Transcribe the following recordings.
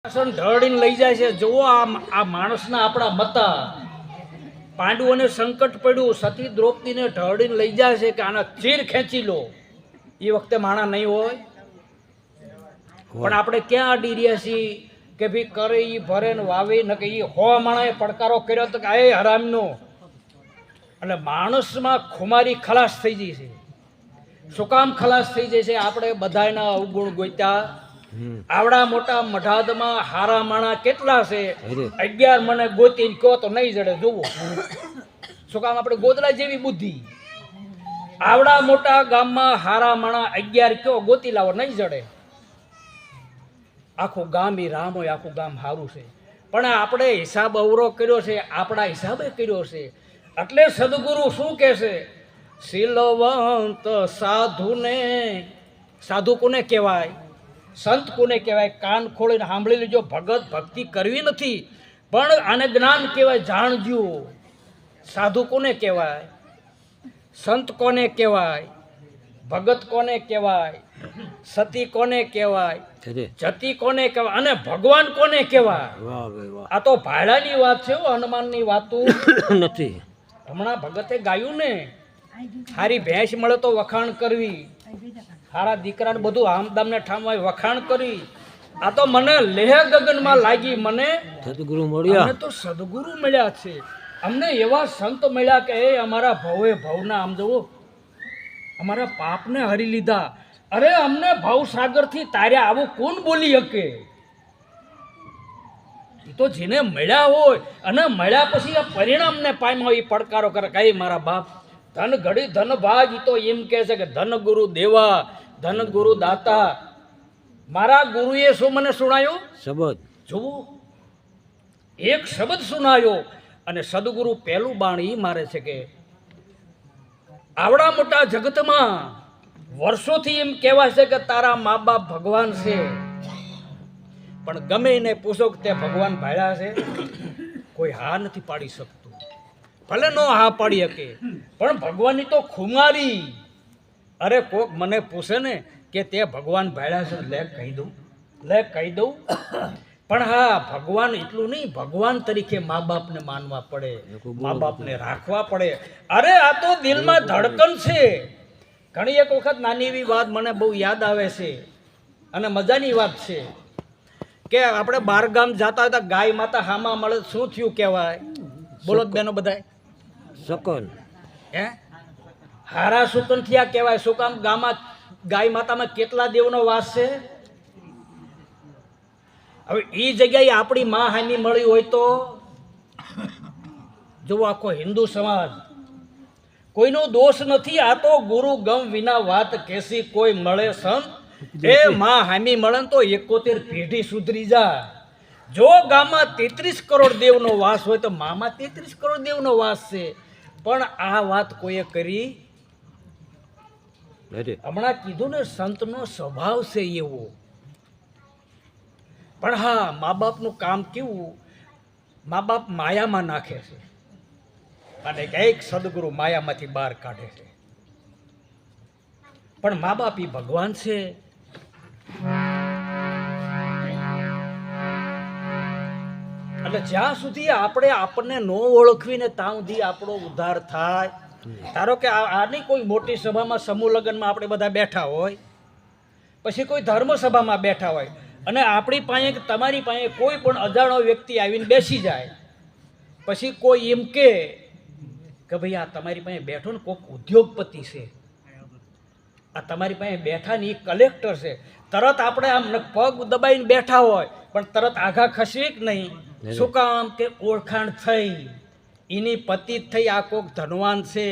ઢળીને લઈ જાય છે. જુઓ આ માણસના આપણા મતા પાંડવોને સંકટ પડ્યું, સતી દ્રૌપદીને ઢળીને લઈ જાય છે કે આના ચીર ખેંચી લો. એ વખતે માણા નહીં હોય, પણ આપણે ક્યાં અડી રહ્યા છીએ કે ભાઈ કરે એ ભરે ને વાવે ન કે એ હો માણાએ પડકારો કર્યો તો કે એ હરામનો. એટલે માણસમાં ખુમારી ખલાસ થઈ જાય છે. શું કામ ખલાસ થઈ જાય છે? આપણે બધાના અવગુણ ગોત્યા. આવડા મોટા મઢાદમાં હારા માણા કેટલા છે? 11 મને ગોતીને કહો તો નહીં જડે. જોવો શું કામ? આપણે ગોદડા જેવી બુદ્ધિ. આવડા મોટા ગામમાં હારા માણા 11 કયો ગોતી લાવો, નહીં જડે. આખું ગામ ઈ રામ હોય, આખું ગામ સારું છે, પણ આપણે હિસાબ અવરો કર્યો છે, આપણા હિસાબે કર્યો છે. એટલે સદગુરુ શું કહે છે? શીલવંત સાધુને, સાધુ કોને કહેવાય? સંત કોને કહેવાય? કાન ખોલીને સાંભળી લેજો. ભગત ભક્તિ કરવી નથી, પણ આને જ્ઞાન કહેવાય, જાણજો. સાધુ કોને કહેવાય? સંત કોને કહેવાય? ભગત કોને કહેવાય? સતી કોને કહેવાય? જતી કોને કહેવાય? અને ભગવાન કોને કહેવાય? આ તો ભાડાની વાત છે, હનુમાનની વાતો નથી. હમણાં ભગતે ગાયું ને, હારી ભેંસ મળે તો વખાણ કરવી, હારા દીકરાને બધું આમદામને ઠામવાય વખાણ કરી. આ તો મને લેહ ગગનમાં લાગી. મને સદગુરુ મળ્યા, અમને તો સદગુરુ મળ્યા છે. અમને એવા સંત મળ્યા કે એ અમારા ભવે ભવના, આમ જુઓ, અમારા પાપને હરી લીધા. અરે અમને ભવસાગરથી તાર્યા, આવું કોણ બોલી શકે? એ તો જેને મળ્યા હોય અને મળ્યા પછી આ પરિણામને પામ્યા હોય, એ પડકારો કરે કઈ મારા બાપ ધન ઘડી ધન ભાગ. એ તો એમ કહે છે કે ધન ગુરુ દેવા, ધન ગુરુ દાતા. મારા ગુરુએ શું મને સુણાયો? શબ્દ. જુઓ, એક શબ્દ સુનાયો. અને સદગુરુ પહેલું બાણ એ મારે છે કે આવડા મોટા જગતમાં વર્ષોથી એમ કહેવાય છે કે તારા મા બાપ ભગવાન છે, પણ ગમે એને પૂછો કે તે ભગવાન ભાળ્યા છે, કોઈ હા નથી પાડી શકતું. ભલે નો હા પાડી શકે, પણ ભગવાનની તો ખુમારી. અરે કોક મને પૂછે ને કે તે ભગવાન ભાળ્યા છે, લે કહી દઉં, લે કહી દઉં. પણ હા, ભગવાન એટલું નહીં, ભગવાન તરીકે મા બાપને માનવા પડે, મા બાપને રાખવા પડે. અરે આ તો દિલમાં ધડકન છે. ઘણી એક વખત નાની એવી વાત મને બહુ યાદ આવે છે, અને મજાની વાત છે કે આપણે બાર ગામ જતા હતા, ગાય માતા હામાં મળે, શું થયું કહેવાય? બોલો બેનો બધાય? શકન. હે, હારા સુકન થયા કહેવાય. શું કામ? ગામમાં ગાય માતામાં કેટલા દેવનો વાસ છે. હવે એ જગ્યાએ આપણી માં હામી મળી હોય તો જુઓ, આખો હિન્દુ સમાજ, કોઈનો દોષ નથી. આ તો ગુરુ ગમ વિના વાત કેસી કોઈ મળે સંત. એ માં હામી મળે તો 71 પેઢી સુધરી જાય. જો ગામમાં 33 કરોડ દેવનો વાસ હોય તો મામાં 33 કરોડ દેવનો વાસ છે, પણ આ વાત કોઈએ કરી. હમણાં કીધું ને, સંતનો સ્વભાવ છે એવો. પણ હા, મા બાપનું કામ કેવું? મા બાપ માયામાં નાખે છે, અને કંઈક સદગુરુ માયામાંથી બહાર કાઢે છે. પણ મા બાપ એ ભગવાન છે. એટલે જ્યાં સુધી આપણે આપણને ન ઓળખવીને ત્યાં સુધી આપણો ઉદ્ધાર થાય. ધારો કે આની કોઈ મોટી સભામાં, સમૂહ લગ્નમાં આપણે બધા બેઠા હોય, પછી કોઈ ધર્મ સભામાં બેઠા હોય, અને આપણી પાસે કે તમારી પાસે કોઈ પણ અજાણો વ્યક્તિ આવીને બેસી જાય, પછી કોઈ એમ કે ભાઈ આ તમારી પાસે બેઠો ને કોઈક ઉદ્યોગપતિ છે, આ તમારી પાસે બેઠા ને એ કલેક્ટર છે. તરત આપણે આમ પગ દબાઈને બેઠા હોય, પણ તરત આઘા ખસવી કે નહીં? શું કામ? કે ઓળખાણ થઈ, એની પતિત થઈ. આ કોક ધનવાન છે,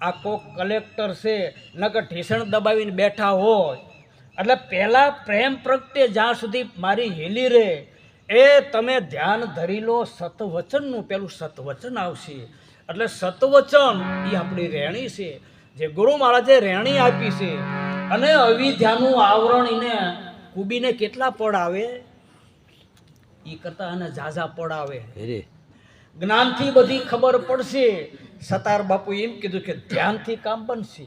આ કોક કલેક્ટર છે, નકર ઢીસણ દબાવીને બેઠા હોય. એટલે પહેલાં પ્રેમ પ્રગટે જ્યાં સુધી મારી હેલી રહે, એ તમે ધ્યાન ધરી લો. સતવચનનું પેલું સતવચન આવશે. એટલે સતવચન એ આપણી રહેણી છે, જે ગુરુ મહારાજે રહેણી આપી છે. અને અવિદ્યાનું આવરણ એને કુબીને કેટલા પડ આવે? એ કરતા અને ઝાઝા પડ આવે. જ્ઞાનથી બધી ખબર પડશે. સતાર બાપુ એમ કીધું કે ધ્યાનથી કામ બનશે.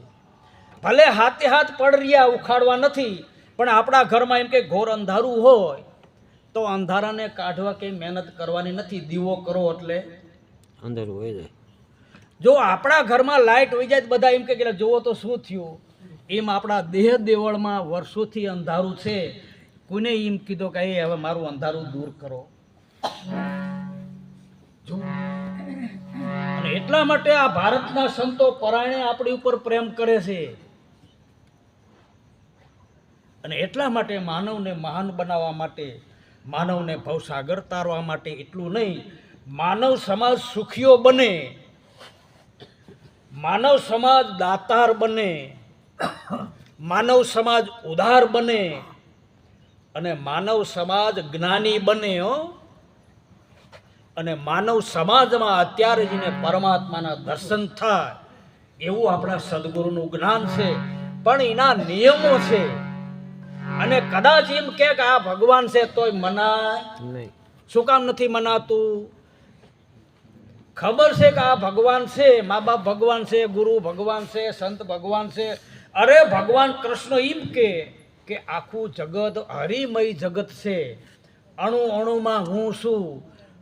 ભલે હાથે હાથ પડ રહ્યા, ઉખાડવા નથી, પણ આપણા ઘરમાં એમ કે ઘોર અંધારું હોય તો અંધારાને કાઢવા કઈ મહેનત કરવાની નથી. દીવો કરો એટલે અંધારું હોય જાય. જો આપણા ઘરમાં લાઈટ હોય જાય તો બધા એમ કે જોવો તો શું થયું. એમ આપણા દેહ દેવળમાં વર્ષોથી અંધારું છે. કોઈને એમ કીધું કે હવે મારું અંધારું દૂર કરો. અને એટલા માટે આ ભારતના સંતો પરાયણે આપણી ઉપર પ્રેમ કરે છે. અને એટલા માટે માનવને મહાન બનાવવા માટે, માનવને ભવસાગર તારવા માટે એટલું નહીં, માનવ સમાજ સુખીઓ બને, માનવ સમાજ દાતાર બને, માનવ સમાજ ઉદાર બને અને માનવ સમાજ જ્ઞાની બને. અને માનવ સમાજમાં અત્યારે જઈને પરમાત્માના દર્શન થાય એવું આપણા સદગુરુનું જ્ઞાન છે. પણ એના નિયમો છે. અને કદાચ એમ કે આ ભગવાન છે તોય મનાય નહીં. શું કામ નથી મનાતું? ખબર છે કે આ ભગવાન છે, મા બાપ ભગવાન છે, ગુરુ ભગવાન છે, સંત ભગવાન છે. અરે ભગવાન કૃષ્ણ એમ કે આખું જગત હરિમય જગત છે, અણુ અણુમાં હું છું,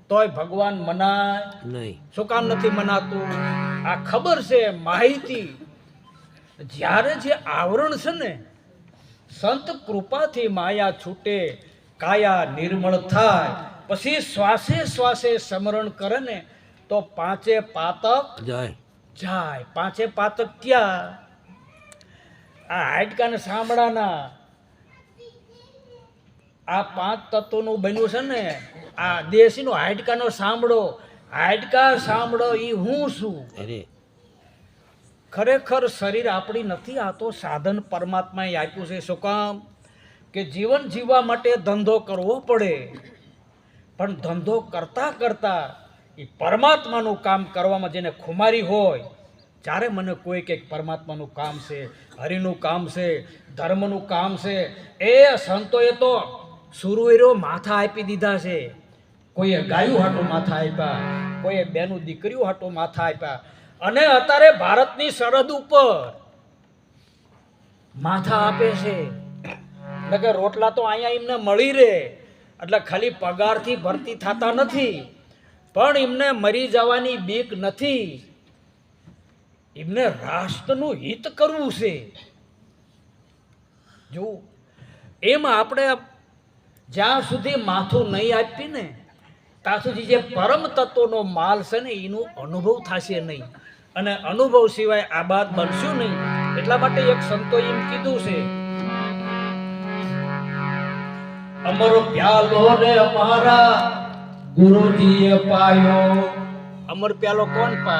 તોય ભગવાન મનાય નહીં. શું કામ નથી મનાતું? આ ખબર છે, માહિતી. જ્યારે જે આવરણ છે ને, સંત કૃપાથી માયા છૂટે, કાયા નિર્મળ થાય, પછી શ્વાસે શ્વાસે સ્મરણ કરે ને તો પાંચે પાતક જાય. જાય. પાંચે પાતક ક્યાં? આ હાડકા ને સાંભળાના આ પાંચ તત્વોનું બન્યું છે ને, આ દેશીનો હાડકાનો સાંભળો. હાડકા સાંભળો એ હું છું. અરે ખરેખર શરીર આપણી નથી, આ તો સાધન પરમાત્માએ આપ્યું છે. શું કામ? કે જીવન જીવવા માટે ધંધો કરવો પડે, પણ ધંધો કરતા કરતા એ પરમાત્માનું કામ કરવામાં જેને ખુમારી હોય, જ્યારે મને કોઈ કંઈક પરમાત્માનું કામ છે, હરિનું કામ છે, ધર્મનું કામ છે, એ સંતોએ તો સુરવીરો માથા આપી દીધા છે. કોઈએ ગાયું હાટું માથા આપ્યા, કોઈએ બેનું દીકરીઓ હાટું માથા આપ્યા. અને અત્યારે ભારતની સરહદ ઉપર માથા આપે છે. એટલે કે રોટલા તો અહીંયા એમને મળી રહે, એટલે ખાલી પગારથી ભરતી થતા નથી, પણ એમને મરી જવાની બીક નથી. એમને રાષ્ટ્રનું હિત કરવું છે. જો એમ આપણે જ્યાં સુધી માથું નહીં આપી ને ત્યાં સુધી જે પરમ તત્વનો માલ છે ને એનો અનુભવ થશે નહીં, અને અનુભવ સિવાય આ બાત બનશું નહીં. એટલા માટે એક સંતો એમ કીધું છે, અમર પ્યાલો રે અમારા ગુરુજીએ પાયો. અમર પ્યાલો કોણ પાય?